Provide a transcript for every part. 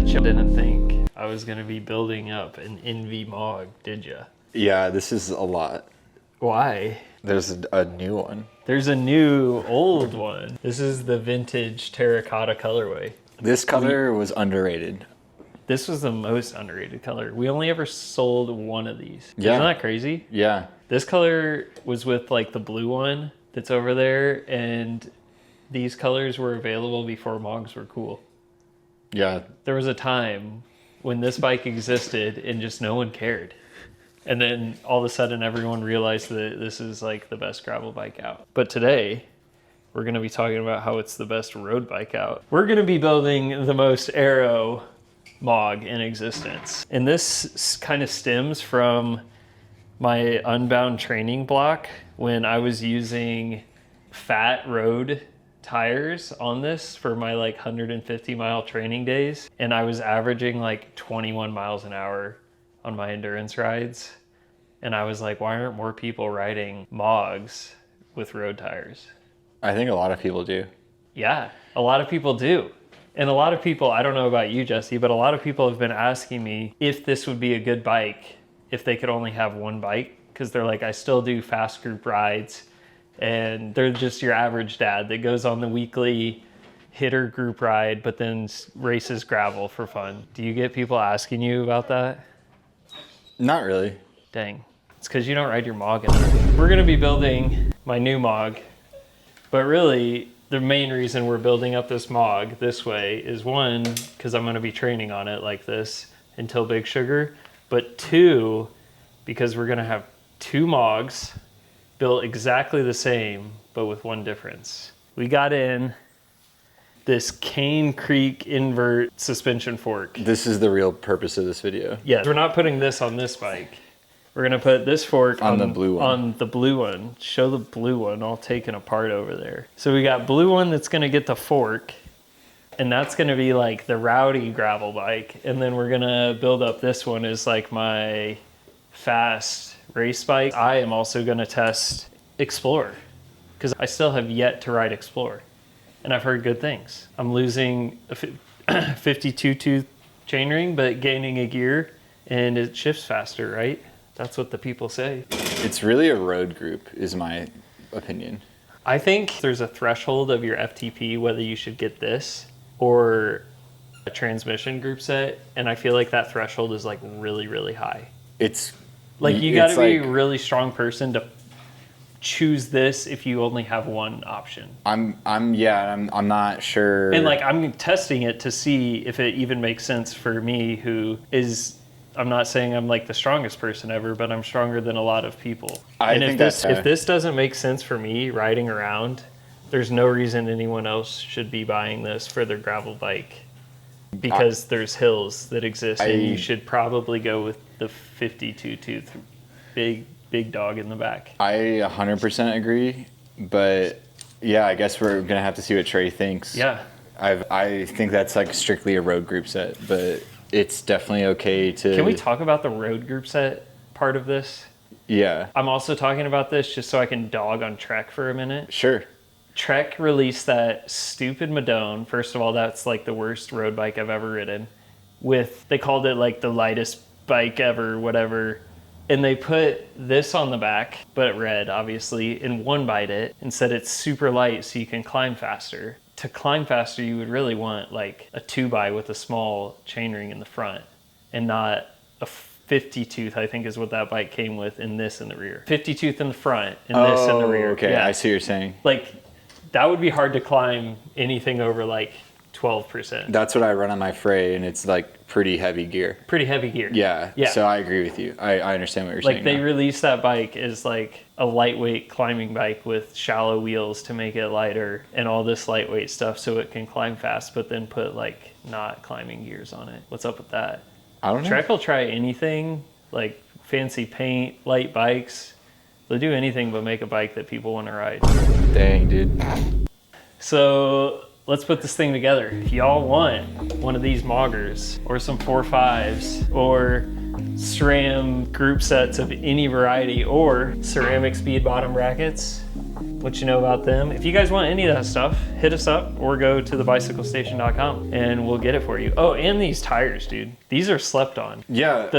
bet you didn't think I was gonna be building up an Enve Mog, did ya? Yeah, this is a lot. Why? There's a new one. There's a new old one. This is the vintage terracotta colorway. This color was underrated. This was the most underrated color. We only ever sold one of these. Yeah. Isn't that crazy? Yeah. This color was with like the blue one that's over there, and these colors were available before Mogs were cool. Yeah. There was a time when this bike existed and just no one cared. And then all of a sudden everyone realized that this is like the best gravel bike out. But today we're going to be talking about how it's the best road bike out. We're going to be building the most aero Mog in existence. And this kind of stems from my Unbound training block when I was using fat road tires on this for my like 150 mile training days. And I was averaging like 21 miles an hour on my endurance rides. And I was like, why aren't more people riding Mogs with road tires? I think a lot of people do. Yeah, a lot of people do. And a lot of people, I don't know about you, Jesse, but a lot of people have been asking me if this would be a good bike if they could only have one bike. Because they're like, I still do fast group rides. And they're just your average dad that goes on the weekly hitter group ride, but then races gravel for fun. Do you get people asking you about that? Not really. Dang. It's because you don't ride your Mog enough. We're going to be building my new Mog, but really the main reason we're building up this Mog this way is one, because I'm going to be training on it like this until Big Sugar, but two, because we're going to have two Mogs built exactly the same, but with one difference. We got in this Cane Creek invert suspension fork. This is the real purpose of this video. Yeah, we're not putting this on this bike. We're gonna put this fork on the blue one. On the blue one. Show the blue one all taken apart over there. So we got blue one that's gonna get the fork, and that's gonna be like the rowdy gravel bike. And then we're gonna build up this one as like my fast race bike. I am also gonna test Explorer because I still have yet to ride Explorer, and I've heard good things. I'm losing a 52 tooth chainring, but gaining a gear, and it shifts faster, right? That's what the people say. It's really a road group, is my opinion. I think there's a threshold of your FTP, whether you should get this or a transmission group set, and I feel like that threshold is like really, really high. It's like you got to be like, a really strong person to choose this if you only have one option. I'm not sure. And like I'm testing it to see if it even makes sense for me, who is, I'm not saying I'm like the strongest person ever, but I'm stronger than a lot of people. If this doesn't make sense for me riding around, there's no reason anyone else should be buying this for their gravel bike, because there's hills that exist, and you should probably go with the 52 tooth big dog in the back. I 100% agree, but yeah, I guess we're gonna have to see what Trey thinks. Yeah. I think that's like strictly a road group set, but it's definitely okay to... Can we talk about the road group set part of this? Yeah. I'm also talking about this just so I can dog on Trek for a minute. Sure. Trek released that stupid Madone. First of all, that's like the worst road bike I've ever ridden. They called it like the lightest bike ever, whatever. And they put this on the back, but red, obviously, and one bite it and said it's super light so you can climb faster. To climb faster, you would really want like a 2x with a small chainring in the front, and not a 50 tooth, I think is what that bike came with, and this in the rear. 50 tooth in the front and this in the rear. Okay, yeah. I see what you're saying. Like that would be hard to climb anything over like 12%. That's what I run on my Frey, and it's like pretty heavy gear. Pretty heavy gear. Yeah. Yeah. So I agree with you. I understand what you're saying. Like they released that bike as like a lightweight climbing bike with shallow wheels to make it lighter and all this lightweight stuff so it can climb fast, but then put like not climbing gears on it. What's up with that? I don't know. Trek will try anything, like fancy paint, light bikes. They'll do anything but make a bike that people want to ride. Dang, dude. So let's put this thing together. If y'all want one of these Moggers or some 4.5s or SRAM group sets of any variety or ceramic speed bottom brackets, let you know about them. If you guys want any of that stuff, hit us up or go to thebicyclestation.com and we'll get it for you. Oh, and these tires, dude. These are slept on. Yeah.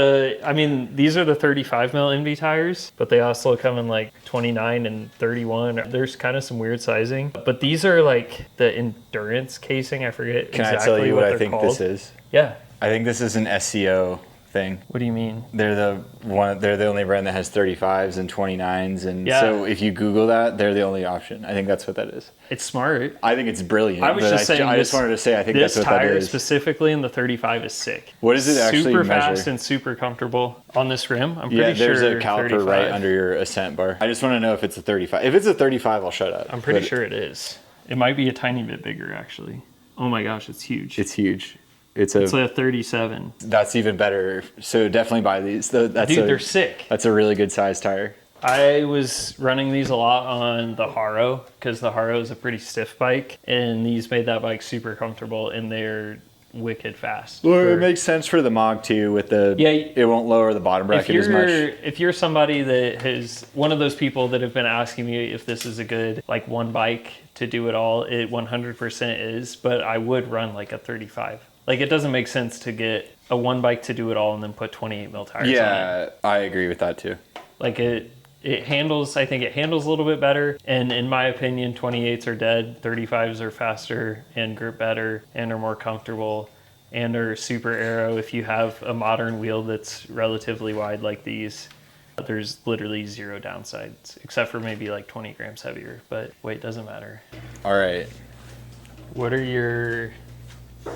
I mean, these are the 35 mil Enve tires, but they also come in like 29 and 31. There's kind of some weird sizing, but these are like the endurance casing. I forget Can exactly I tell you what I they're think called. this is? Yeah. I think this is an SEO thing. What do you mean? They're the only brand that has 35s and 29s, and Yeah. so if you Google that, they're the only option. I think that's what that is. It's smart. I think it's brilliant. I was just saying. I just wanted to say I think that's this what that tire is. specifically in the 35 is sick. What does it actually Super measure? fast and super comfortable on this rim. I'm pretty Yeah, sure there's a caliper 35. right under your ascent bar. I just want to know if it's a 35. If it's a 35, I'll shut up. I'm pretty But sure it is. It might be a tiny bit bigger actually. Oh my gosh, it's huge. it's huge. It's like a 37. That's even better. So definitely buy these. That's Dude, they're sick. That's a really good size tire. I was running these a lot on the Haro because the Haro is a pretty stiff bike, and these made that bike super comfortable, and they're wicked fast. Well, it makes sense for the Mog too. With the it won't lower the bottom bracket as much. If you're somebody that has one of those people that have been asking me if this is a good like one bike to do it all, it 100% is. But I would run like a 35. Like it doesn't make sense to get a one bike to do it all and then put 28 mil tires on it. Yeah, I agree with that too. Like it handles, I think it handles a little bit better. And in my opinion, 28s are dead. 35s are faster and grip better and are more comfortable and are super aero. If you have a modern wheel that's relatively wide like these, there's literally zero downsides except for maybe like 20 grams heavier, but weight doesn't matter. All right. What are your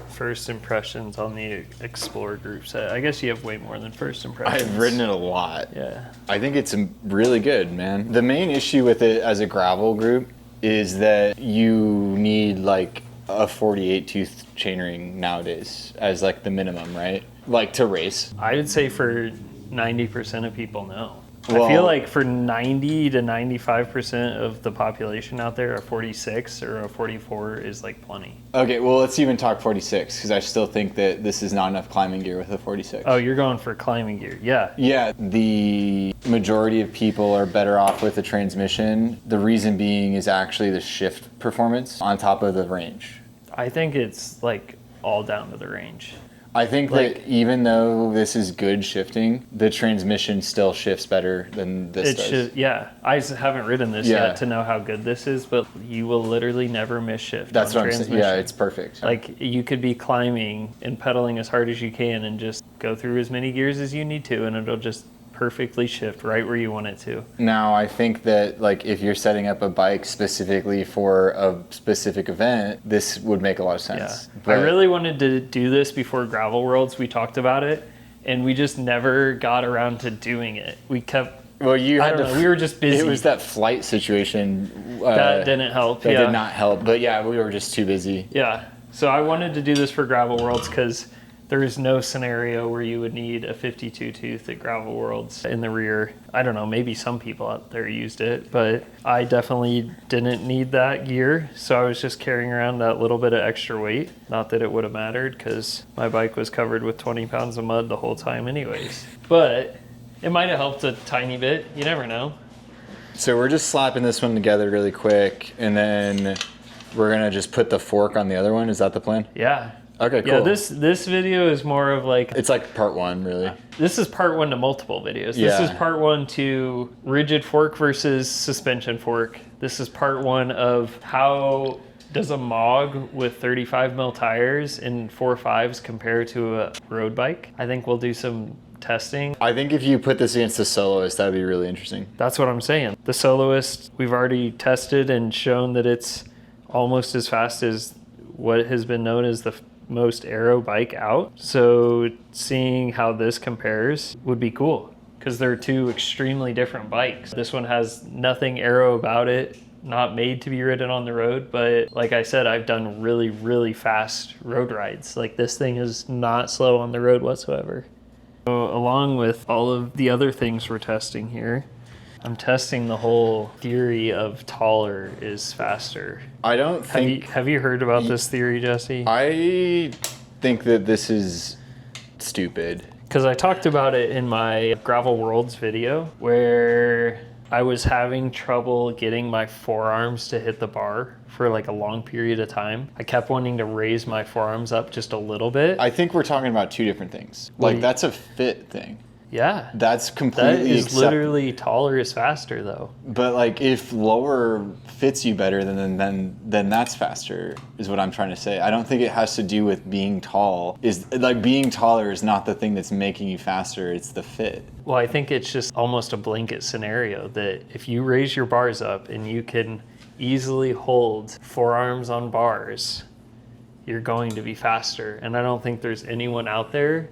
first impressions on the Explorer group set? I guess you have way more than first impressions. I've ridden it a lot. Yeah. I think it's really good, man. The main issue with it as a gravel group is that you need like a 48 tooth chainring nowadays as like the minimum, right? Like to race. I would say for 90% of people, no. Well, I feel like for 90 to 95% of the population out there, a 46 or a 44 is like plenty. Okay, well, let's even talk 46 because I still think that this is not enough climbing gear with a 46. Oh, you're going for climbing gear. Yeah. Yeah, the majority of people are better off with a transmission. The reason being is actually the shift performance on top of the range. I think it's like all down to the range. I think that even though this is good shifting, the transmission still shifts better than this does. Yeah, I haven't ridden this yet to know how good this is, but you will literally never miss shift. That's on what I'm saying. transmission. Yeah, it's perfect. Like you could be climbing and pedaling as hard as you can and just go through as many gears as you need to, and it'll just perfectly shift right where you want it to. Now, I think that like if you're setting up a bike specifically for a specific event, this would make a lot of sense. Yeah. I really wanted to do this before Gravel Worlds. We talked about it, and we just never got around to doing it. We kept. Well, we were just busy. It was that flight situation that didn't help. That did not help. But yeah, we were just too busy. Yeah. So I wanted to do this for Gravel Worlds because there is no scenario where you would need a 52 tooth at Gravel Worlds in the rear. I don't know, maybe some people out there used it, but I definitely didn't need that gear. So I was just carrying around that little bit of extra weight. Not that it would have mattered because my bike was covered with 20 pounds of mud the whole time anyways. But it might have helped a tiny bit. You never know. So we're just slapping this one together really quick, and then we're gonna just put the fork on the other one. Is that the plan? Yeah. Okay, cool. Yeah, this video is more of like... It's like part one, really. This is part one to multiple videos. Yeah. This is part one to rigid fork versus suspension fork. This is part one of how does a Mog with 35 mil tires and 4.5s compare to a road bike. I think we'll do some testing. I think if you put this against the Soloist, that'd be really interesting. That's what I'm saying. The Soloist, we've already tested and shown that it's almost as fast as what has been known as the most aero bike out. So seeing how this compares would be cool because they're two extremely different bikes. This one has nothing aero about it, not made to be ridden on the road, but like I said, I've done really, really fast road rides. Like this thing is not slow on the road whatsoever. So along with all of the other things we're testing here, I'm testing the whole theory of taller is faster. I don't think... Have you heard about this theory, Jesse? I think that this is stupid. Because I talked about it in my Gravel Worlds video where I was having trouble getting my forearms to hit the bar for like a long period of time. I kept wanting to raise my forearms up just a little bit. I think we're talking about two different things. Well, Like, that's a fit thing. Yeah. That's That completely is acceptable. literally taller is faster though. But like, if lower fits you better, then that's faster, is what I'm trying to say. I don't think it has to do with being tall. Is like, being taller is not the thing that's making you faster. It's the fit. Well, I think it's just almost a blanket scenario that if you raise your bars up and you can easily hold forearms on bars, you're going to be faster. And I don't think there's anyone out there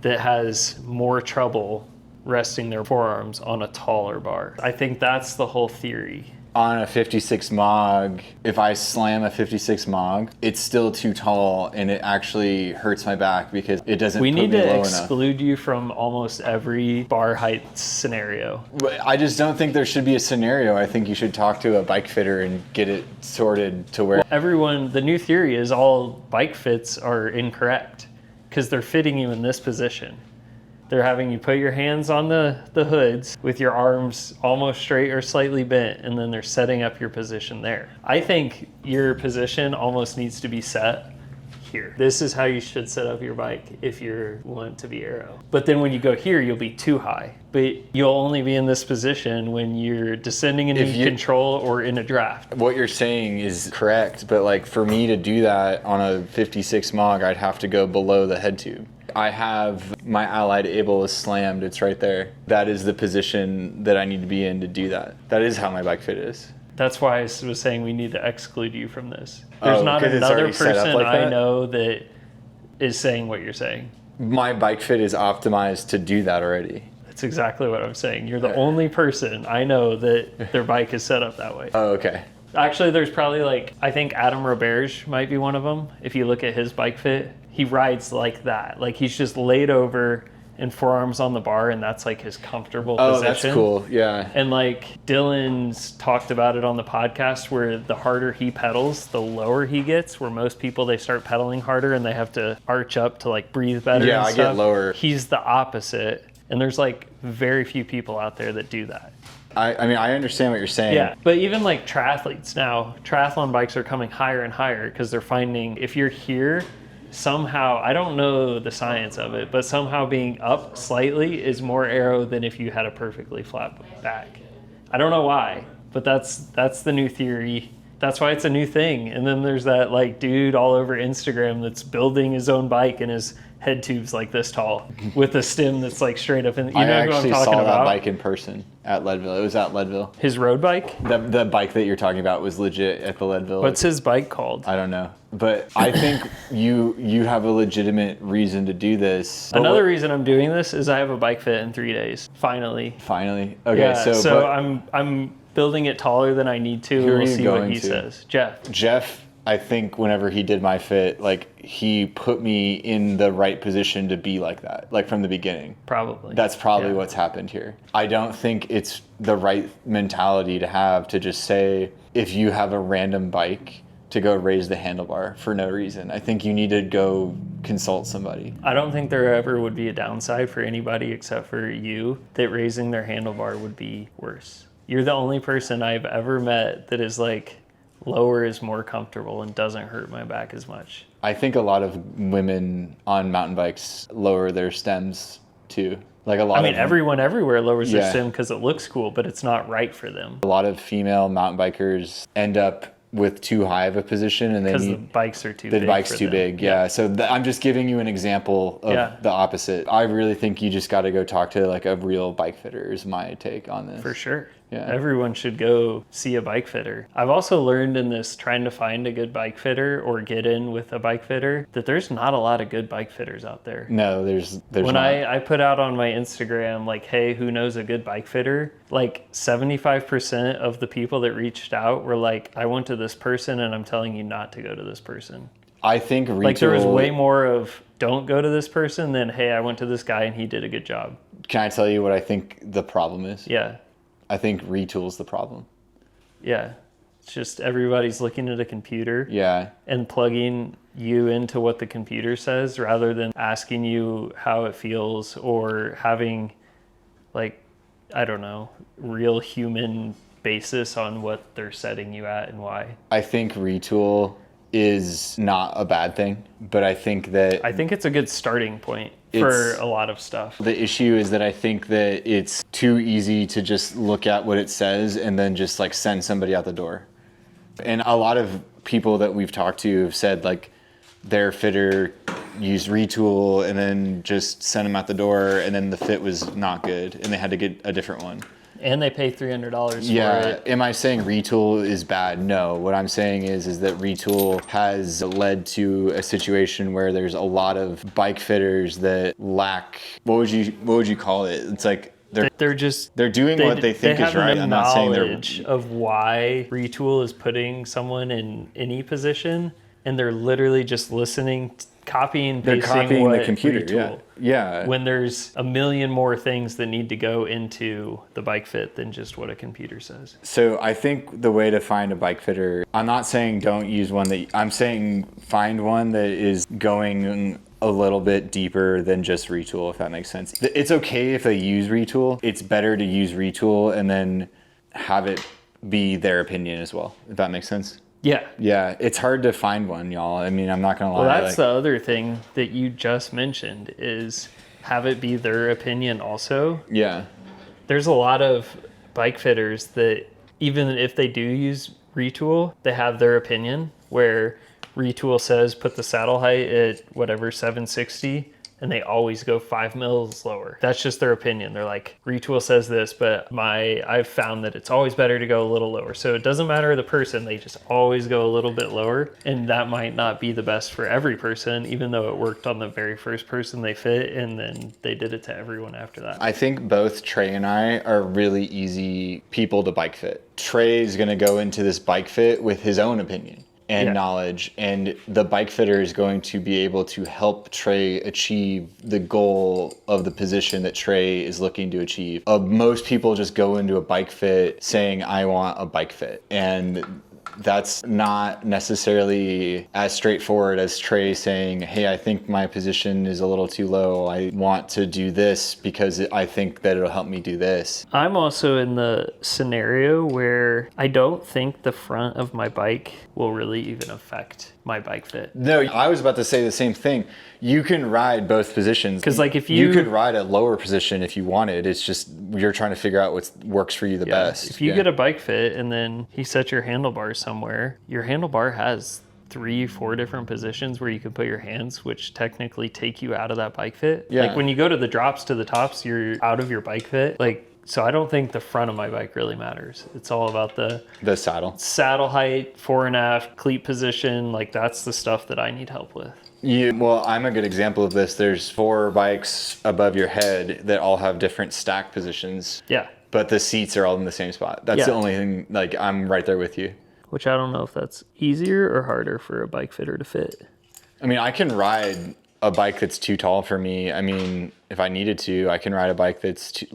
that has more trouble resting their forearms on a taller bar. I think that's the whole theory. On a 56 Mog, if I slam a 56 Mog, it's still too tall and it actually hurts my back because it doesn't We put need me to low enough. exclude you from almost every bar height scenario. But I just don't think there should be a scenario. I think you should talk to a bike fitter and get it sorted to where... Everyone, the new theory is all bike fits are incorrect because they're fitting you in this position. They're having you put your hands on the hoods with your arms almost straight or slightly bent, and then they're setting up your position there. I think your position almost needs to be set here. This is how you should set up your bike if you want to be aero. But then when you go here, you'll be too high. But you'll only be in this position when you're descending into control or in a draft. What you're saying is correct, but like, for me to do that on a 56 Mog, I'd have to go below the head tube. I have my allied able is slammed. It's right there. That is the position that I need to be in to do that. That is how my bike fit is. That's why I was saying we need to exclude you from this. There's not 'cause it's another already set up person like I that? know that is saying what you're saying. My bike fit is optimized to do that already. That's exactly what I'm saying. You're the only person I know that their bike is set up that way. Oh, okay. Actually, there's probably like, I think Adam Roberge might be one of them. If you look at his bike fit, he rides like that. Like, he's just laid over and forearms on the bar, and that's like his comfortable position. Oh, that's cool. Yeah. And like Dylan's talked about it on the podcast, where the harder he pedals, the lower he gets, where most people, they start pedaling harder and they have to arch up to like breathe better. Yeah, and I stuff. get lower. He's the opposite. And there's like very few people out there that do that. I mean, I understand what you're saying. Yeah, but even like triathletes now, triathlon bikes are coming higher and higher because they're finding if you're here, somehow, I don't know the science of it, but somehow being up slightly is more aero than if you had a perfectly flat back. I don't know why, but that's the new theory. That's why it's a new thing. And then there's that like dude all over Instagram that's building his own bike and his head tube's like this tall with a stem that's like straight up in. You know I who I'm actually talking saw about? that bike in person at Leadville. It was at Leadville. His road bike? The bike that you're talking about was legit at the Leadville. What's his bike called? I don't know. But I think you have a legitimate reason to do this. Another reason I'm doing this is I have a bike fit in 3 days. Finally. Finally. Okay, Yeah, so but I'm building it taller than I need to. Who are We'll you see what going he to? says. Jeff. I think whenever he did my fit, like, he put me in the right position to be like that, like from the beginning. Probably. That's probably Yeah. what's happened here. I don't think it's the right mentality to have to just say, if you have a random bike, to go raise the handlebar for no reason. I think you need to go consult somebody. I don't think there ever would be a downside for anybody except for you that raising their handlebar would be worse. You're the only person I've ever met that is like, lower is more comfortable and doesn't hurt my back as much. I think a lot of women on mountain bikes lower their stems too. Like a lot I mean, of everyone everywhere lowers their Yeah. stem because it looks cool, but it's not right for them a lot of female mountain bikers end up with too high of a position, and they because the need bikes are too the big. bike's for too them. big. Yeah. So I'm just giving you an example of Yeah. the opposite. I really think you just got to go talk to like a real bike fitter. Is my take on this. For sure. Yeah. Everyone should go see a bike fitter. I've also learned in this trying to find a good bike fitter or get in with a bike fitter that there's not a lot of good bike fitters out there. No, there's When not. I put out on my Instagram, like, hey, who knows a good bike fitter? Like 75% of the people that reached out were like, I went to this person and I'm telling you not to go to this person. I think retool, Like there was way more of don't go to this person than, hey, I went to this guy and he did a good job. Can I tell you what I think the problem is? Yeah. I think retool's the problem. Yeah. It's just everybody's looking at a computer Yeah. and plugging you into what the computer says rather than asking you how it feels or having like I don't know, real human basis on what they're setting you at and why. I think retool is not a bad thing, but I think it's a good starting point for a lot of stuff. The issue is that I think that it's too easy to just look at what it says and then just like send somebody out the door. And a lot of people that we've talked to have said like their fitter used retool and then just sent them out the door, and then the fit was not good and they had to get a different one. And they pay $300 for it. Yeah. Am I saying retool is bad? No. What I'm saying is that retool has led to a situation where there's a lot of bike fitters that lack, what would you call it? It's like they're doing what they think is right. I'm not saying they're knowledge of why retool is putting someone in any position, and they're literally just listening, copying the computer. Retool. Yeah. When there's a million more things that need to go into the bike fit than just what a computer says. So I think the way to find a bike fitter, I'm not saying don't use one I'm saying find one that is going a little bit deeper than just retool, if that makes sense. It's okay if they use retool. It's better to use retool and then have it be their opinion as well, if that makes sense. Yeah. Yeah, it's hard to find one, y'all. I mean, I'm not going to lie. Well, that's the other thing that you just mentioned is have it be their opinion also. Yeah. There's a lot of bike fitters that even if they do use retool, they have their opinion where retool says put the saddle height at whatever 760 and they always go 5 mils lower. That's just their opinion. They're like, retool says this, but I've found that it's always better to go a little lower. So it doesn't matter the person, they just always go a little bit lower. And that might not be the best for every person, even though it worked on the very first person they fit, and then they did it to everyone after that. I think both Trey and I are really easy people to bike fit. Trey is gonna go into this bike fit with his own opinion and knowledge, and the bike fitter is going to be able to help Trey achieve the goal of the position that Trey is looking to achieve. Most people just go into a bike fit saying, I want a bike fit, and that's not necessarily as straightforward as Trey saying, hey, I think my position is a little too low. I want to do this because I think that it'll help me do this. I'm also in the scenario where I don't think the front of my bike will really even affect my bike fit. No, I was about to say the same thing. You can ride both positions. Because like if you could ride a lower position if you wanted. It's just you're trying to figure out what works for you the best. If you get a bike fit and then you set your handlebars somewhere, your handlebar has 3-4 different positions where you can put your hands, which technically take you out of that bike fit. Yeah. Like when you go to the drops to the tops, you're out of your bike fit. So I don't think the front of my bike really matters. It's all about the saddle height, fore and aft, cleat position. Like that's the stuff that I need help with. Well, I'm a good example of this. There's 4 bikes above your head that all have different stack positions. Yeah. But the seats are all in the same spot. That's the only thing, like I'm right there with you. Which I don't know if that's easier or harder for a bike fitter to fit. I mean, I can ride a bike that's too tall for me. I mean, if I needed to, I can ride a bike that's too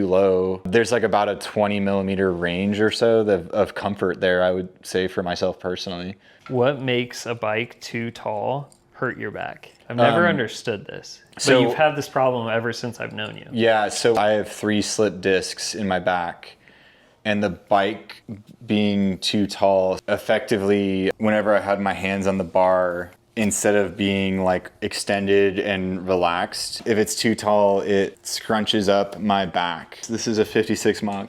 low. There's like about a 20 millimeter range or so of comfort there, I would say, for myself personally. What makes a bike too tall hurt your back? I've never understood this. But you've had this problem ever since I've known you. Yeah, so I have 3 slip discs in my back. And the bike being too tall, effectively, whenever I had my hands on the bar, instead of being like extended and relaxed, if it's too tall, it scrunches up my back. This is a 56 Mog.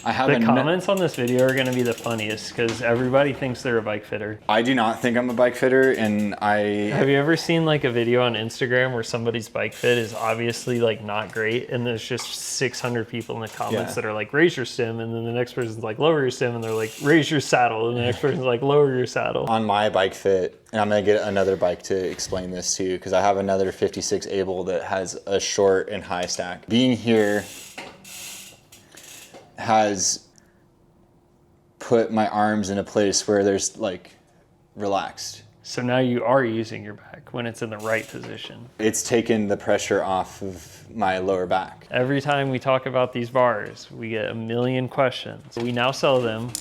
The comments on this video are going to be the funniest because everybody thinks they're a bike fitter. I do not think I'm a bike fitter, and Have you ever seen like a video on Instagram where somebody's bike fit is obviously like not great, and there's just 600 people in the comments that are like, raise your stem, and then the next person's like, lower your stem, and they're like, raise your saddle, and the next person's like, lower your saddle. On my bike fit, and I'm going to get another bike to explain this too, because I have another 56 Able that has a short and high stack. Being here has put my arms in a place where there's like relaxed. So now you are using your back when it's in the right position. It's taken the pressure off of my lower back. Every time we talk about these bars, we get a million questions. We now sell them.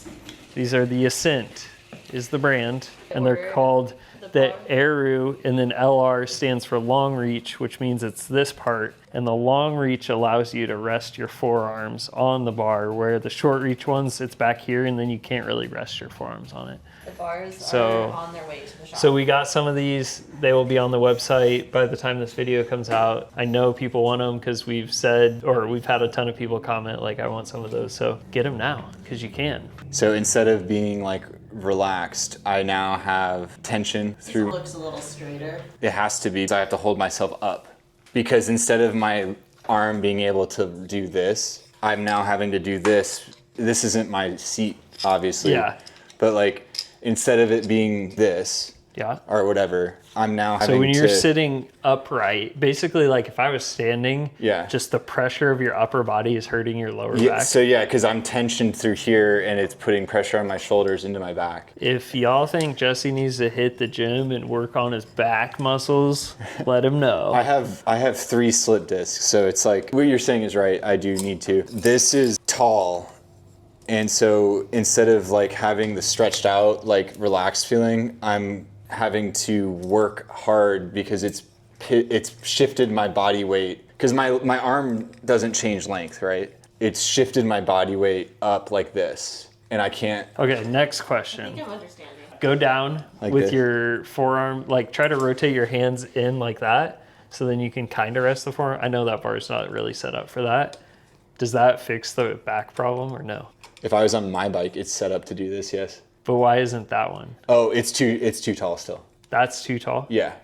These are the Ascent is the brand, and they're called the Eru, and then LR stands for long reach, which means it's this part. And the long reach allows you to rest your forearms on the bar, where the short reach ones, it's back here, and then you can't really rest your forearms on it. The bars are on their way to the shop. So we got some of these. They will be on the website by the time this video comes out. I know people want them because we've said, or we've had a ton of people comment like, I want some of those. So get them now because you can. So instead of being like relaxed, I now have tension through. This looks a little straighter. It has to be. I have to hold myself up because instead of my arm being able to do this, I'm now having to do this. This isn't my seat, obviously. Yeah. But like, instead of it being this, Yeah. or whatever, I'm now having to... So when you're sitting upright, basically like if I was standing, Yeah. just the pressure of your upper body is hurting your lower Yeah, back. so yeah, because I'm tensioned through here and it's putting pressure on my shoulders into my back. If y'all think Jesse needs to hit the gym and work on his back muscles, let him know. I have 3 slip discs, so it's like, what you're saying is right, I do need to. This is tall, and so instead of like having the stretched out, like relaxed feeling, I'm having to work hard because it's shifted my body weight. Because my arm doesn't change length, right? It's shifted my body weight up like this, and I can't. Okay, next I question. think I'm understanding. Go down Like with this. your forearm, like try to rotate your hands in like that, so then you can kind of rest the forearm. I know that bar is not really set up for that. Does that fix the back problem or no? If I was on my bike, it's set up to do this, yes. But why isn't that one? Oh, it's too tall still. That's too tall? Yeah,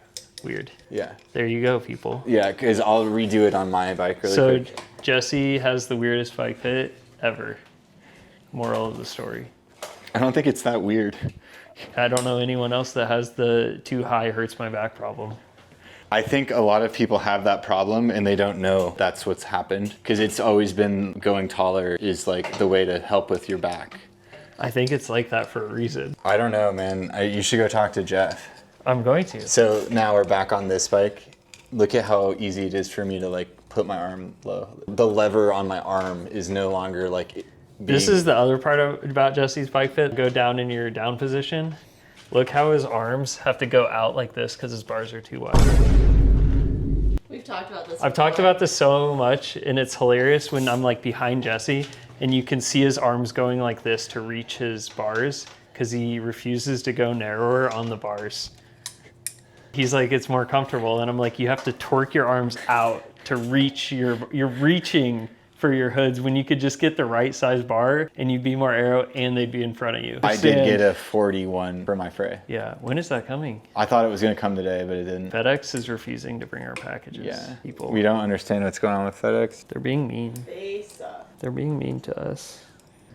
Weird. yeah. There you go, people. Yeah, because I'll redo it on my bike really So quick. Jesse has the weirdest bike fit ever. Moral of the story. I don't think it's that weird. I don't know anyone else that has the too high hurts my back problem. I think a lot of people have that problem and they don't know that's what's happened because it's always been going taller is like the way to help with your back. I think it's like that for a reason. I don't know, man. You should go talk to Jeff. I'm going to. So now we're back on this bike. Look at how easy it is for me to like put my arm low. The lever on my arm is no longer like This is the other part about Jesse's bike fit. Go down in your down position. Look how his arms have to go out like this because his bars are too wide. We've talked about this. I've talked about this so much, and it's hilarious when I'm like behind Jesse and you can see his arms going like this to reach his bars because he refuses to go narrower on the bars. He's like, it's more comfortable. And I'm like, you have to torque your arms out to reach you're reaching for your hoods when you could just get the right size bar and you'd be more aero and they'd be in front of you. I did get a 41 for my fray. Yeah. When is that coming? I thought it was going to come today, but it didn't. FedEx is refusing to bring our packages. Yeah. People. We don't understand what's going on with FedEx. They're being mean. They suck. They're being mean to us.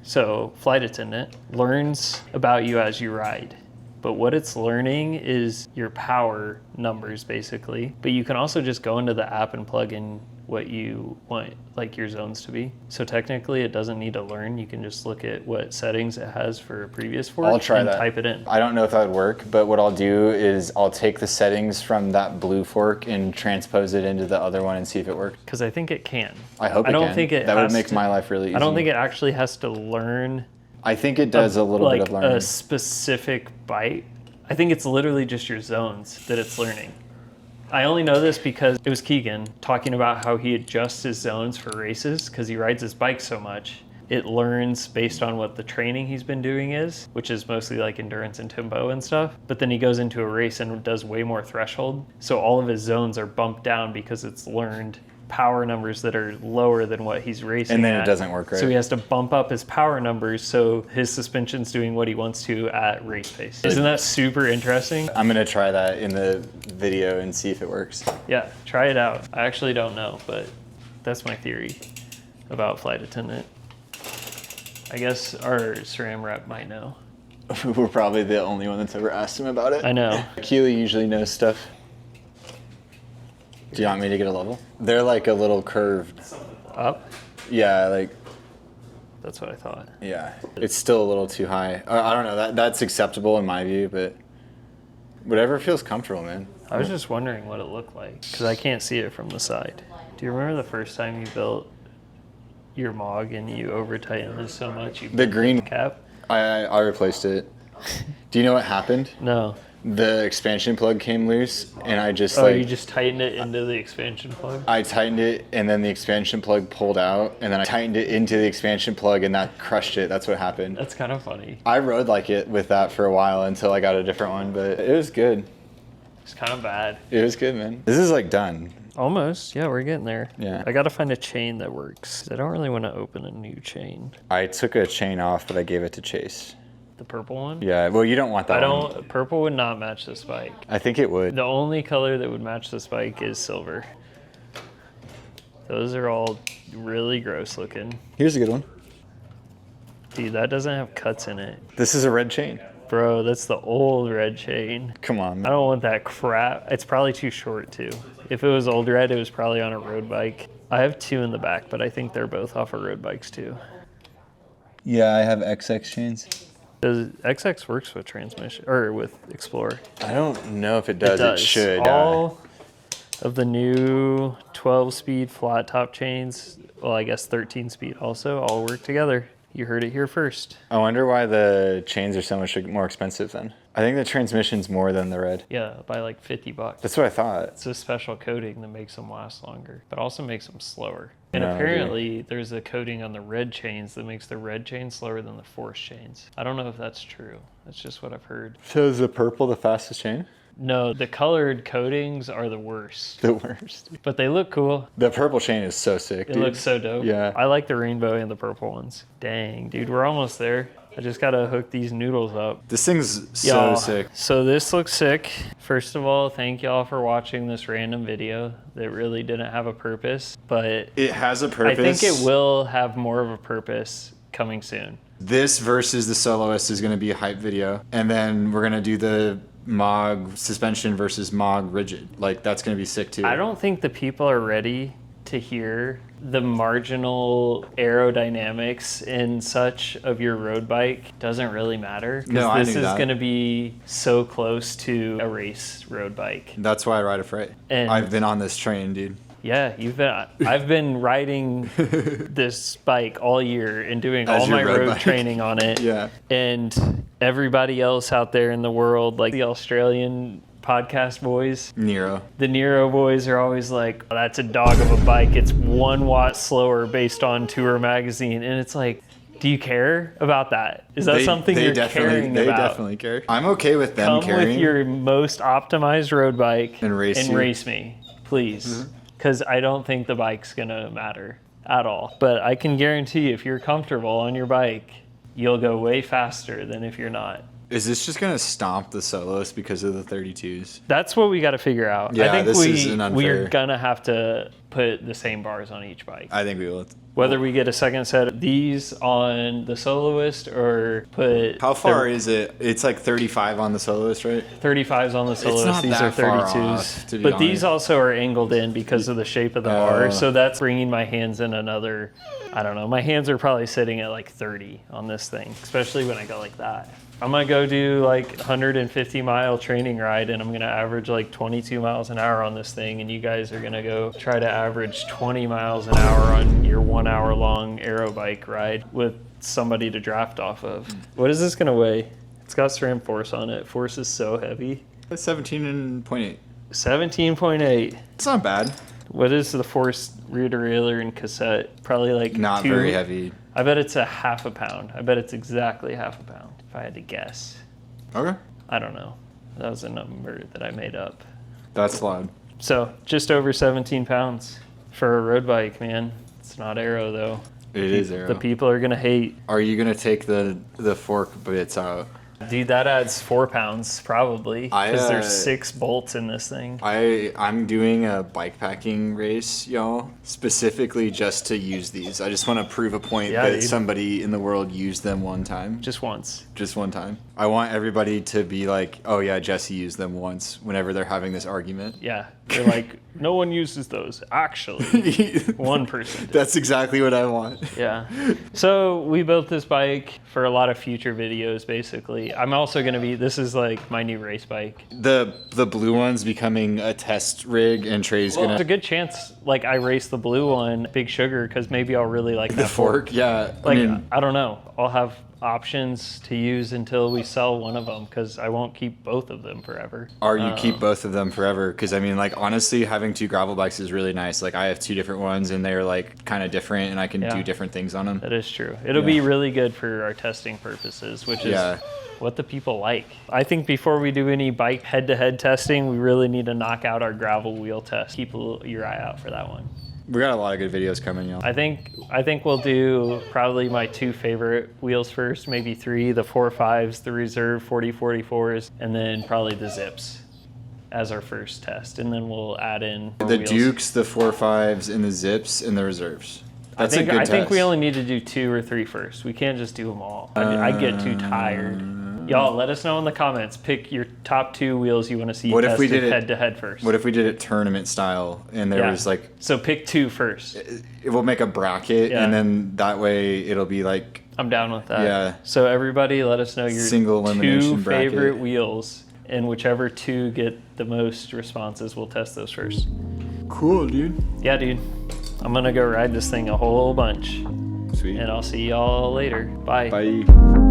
So, flight attendant learns about you as you ride. But what it's learning is your power numbers, basically. But you can also just go into the app and plug in what you want, like your zones to be. So technically, it doesn't need to learn. You can just look at what settings it has for a previous fork I'll try and that. type it in. I don't know if that would work, but what I'll do is I'll take the settings from that blue fork and transpose it into the other one and see if it works. Because I think it can. I hope it don't can. think it that would has make to- my life really easy. I don't think it actually has to learn I think it does a little like bit of learning. a specific bite. I think it's literally just your zones that it's learning. I only know this because it was Keegan talking about how he adjusts his zones for races because he rides his bike so much. It learns based on what the training he's been doing is, which is mostly like endurance and tempo and stuff. But then he goes into a race and does way more threshold. So all of his zones are bumped down because it's learned power numbers that are lower than what he's racing And then at. it doesn't work right. So he has to bump up his power numbers so his suspension's doing what he wants to at race pace. Isn't that super interesting? I'm going to try that in the video and see if it works. Yeah, try it out. I actually don't know, but that's my theory about flight attendant. I guess our SRAM rep might know. We're probably the only one that's ever asked him about it. I know. Keely usually knows stuff. Do you want me to get a level? They're like a little curved. Up? Yeah, like, That's what I thought. yeah. It's still a little too high. I don't know. That's acceptable in my view, but whatever feels comfortable, man. I was just wondering what it looked like because I can't see it from the side. Do you remember the first time you built your Mog and you over tightened this so much you The green cap? I replaced it. Do you know what happened? No. the expansion plug came loose, and I just You just tightened it into the expansion plug? I tightened it, and then the expansion plug pulled out, and then I tightened it into the expansion plug, and that crushed it. That's what happened. That's kind of funny. I rode like it with that for a while until I got a different one, but it was good. It's kind of bad. It was good, man. This is like done. Almost. Yeah, we're getting there. Yeah. I got to find a chain that works. I don't really want to open a new chain. I took a chain off, but I gave it to Chase. The purple one? Yeah, well, you don't want that one. Purple would not match this bike. I think it would. The only color that would match this bike is silver. Those are all really gross looking. Here's a good one. Dude, that doesn't have cuts in it. This is a red chain. Bro, that's the old red chain. Come on, I man. don't want that crap. It's probably too short too. If it was old red, it was probably on a road bike. I have two in the back, but I think they're both off of road bikes too. Yeah, I have XX chains. Does XX works with transmission or with Explorer? I don't know if it does. It, does. should. All of the new 12-speed flat top chains, well, I guess 13-speed also, all work together. You heard it here first. I wonder why the chains are so much more expensive then. I think the transmission's more than the red. Yeah, by like $50. That's what I thought. It's a special coating that makes them last longer, but also makes them slower. And No, apparently there's a coating on the red chains that makes the red chains slower than the force chains. I don't know if that's true. That's just what I've heard. So is the purple the fastest chain? No, the colored coatings are the worst, The worst. but they look cool. The purple chain is so sick, It dude. looks so dope. Yeah. I like the rainbow and the purple ones. Dang, dude, we're almost there. I just gotta hook these noodles up. This thing's so Y'all, sick. So this looks sick. First of all, thank y'all for watching this random video that really didn't have a purpose, but It has a I purpose. think it will have more of a purpose coming soon. This versus the Soloist is going to be a hype video. And then we're going to do the Mog suspension versus Mog rigid. Like, that's going to be sick too. I don't think the people are ready to hear the marginal aerodynamics and such of your road bike doesn't really matter. No, I this knew is that. going to be so close to a race road bike. That's why I ride a Freight. And- I've been on this train, dude. Yeah, I've been riding this bike all year and doing As all your my road road bike. training on it. Yeah. And everybody else out there in the world, like the Australian podcast boys, Nero. the Nero boys are always like, oh, that's a dog of a bike. It's 1 watt slower based on Tour magazine. And it's like, do you care about that? Is that something you're caring They about? definitely care. I'm okay with them Come carrying. with your most optimized road bike And race you. race me, please. Because I don't think the bike's going to matter at all. But I can guarantee if you're comfortable on your bike, you'll go way faster than if you're not. Is this just going to stomp the Soloist because of the 32s? That's what we got to figure out. Yeah, I think this isn't unfair. we're going to have to put the same bars on each bike. I think we will. Whether we get a second set of these on the Soloist or put How far is it? It's like 35 on the Soloist, right? 35s on the Soloist, not these are that far 32s. off, to be but these honest. also are angled in because of the shape of the bar. So that's bringing my hands in another, I don't know, my hands are probably sitting at like 30 on this thing, especially when I go like that. I'm going to go do like 150 mile training ride and I'm going to average like 22 miles an hour on this thing. And you guys are going to go try to average 20 miles an hour on your 1 hour long aero bike ride with somebody to draft off of. What is this going to weigh? It's got SRAM force on it. Force is so heavy. That's 17.8. 17.8. It's not bad. What is the force rear derailleur and cassette? Probably like Not 2. very heavy. I bet it's a half a pound. I bet it's exactly half a pound if I had to guess. Okay. I don't know. That was a number that I made up. That's loud. So just over 17 pounds for a road bike, man. It's not aero though. It is aero. The people are gonna hate. Are you going to take the fork bits out? Dude, that adds 4 pounds probably because there's uh, 6 bolts in this thing. I'm doing a bike packing race, y'all, specifically just to use these. I just want to prove a point Yeah, that dude. somebody in the world used them one time. Just once. Just one time. I want everybody to be like, oh yeah, Jesse used them once whenever they're having this argument. Yeah. They're like, no one uses those. Actually, one person did. That's exactly what I want. Yeah. So we built this bike for a lot of future videos, basically. I'm also going to be, this is like my new race bike. The blue one's becoming a test rig, and Trey's There's a gonna good chance, like, I race the blue one, Big Sugar, because maybe I'll really like the that fork. Yeah, Like, I mean, I don't know. I'll have options to use until we sell one of them, because I won't keep both of them forever. Or you keep both of them forever, because I mean, like, honestly, having 2 gravel bikes is really nice. Like, I have 2 different ones, and they're like kind of different, and I can do different things on them. That is true. It'll be really good for our testing purposes, which is what the people like. I think before we do any bike head-to-head testing, we really need to knock out our gravel wheel test. Keep your eye out for that one. We got a lot of good videos coming, y'all. I think we'll do probably my 2 favorite wheels first, maybe 3, the 4.5s, the Reserve 4044s, and then probably the Zips as our first test. And then we'll add in more The wheels. Dukes, the 4.5s, and the Zips, and the Reserves. That's a good test. I think we only need to do 2 or 3 first. We can't just do them all. I get too tired. Y'all, let us know in the comments. Pick your top 2 wheels you want to see tested head-to-head first. What if we did it tournament style, and there was like... So pick 2 first. We'll make a bracket, and then that way it'll be like... I'm down with that. Yeah. So everybody, let us know your Single elimination 2 bracket. favorite wheels, and whichever 2 get the most responses, we'll test those first. Cool, dude. Yeah, dude. I'm going to go ride this thing a whole bunch. Sweet. And I'll see y'all later. Bye. Bye.